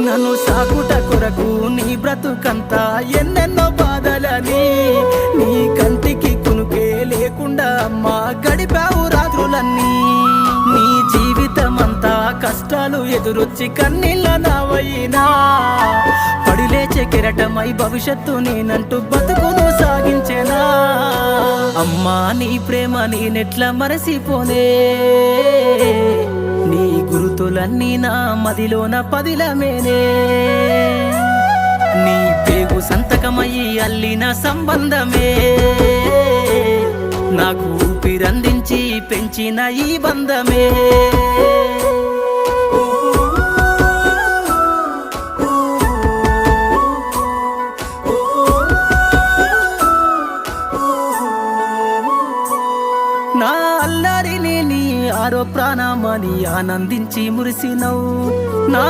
నన్ను సాకుట కొరకు నీ బ్రతుకంతా ఎన్నెన్నో బాధలని నీ కంటికి కునుకే లేకుండా అమ్మా గడిపావు రాత్రులన్నీ నీ జీవితమంతా కష్టాలు ఎదురొచ్చి కన్నీళ్ళ నావయినా పడిలేచే కెరటమై భవిష్యత్తు నేనంటూ బతుకును సాగించేనా అమ్మా నీ ప్రేమ నేనెట్లా మరసిపోనే నీ గురుతులన్నీ నా మదిలోన పదిలమేనే నీ పేగు సంతకమయ్యి అల్లిన సంబంధమే నాకు ఊపిరందించి పెంచిన ఈ బంధమే నా అల్లరిని నీ ఆరో ప్రాణమని ఆనందించి మురిసినవు నా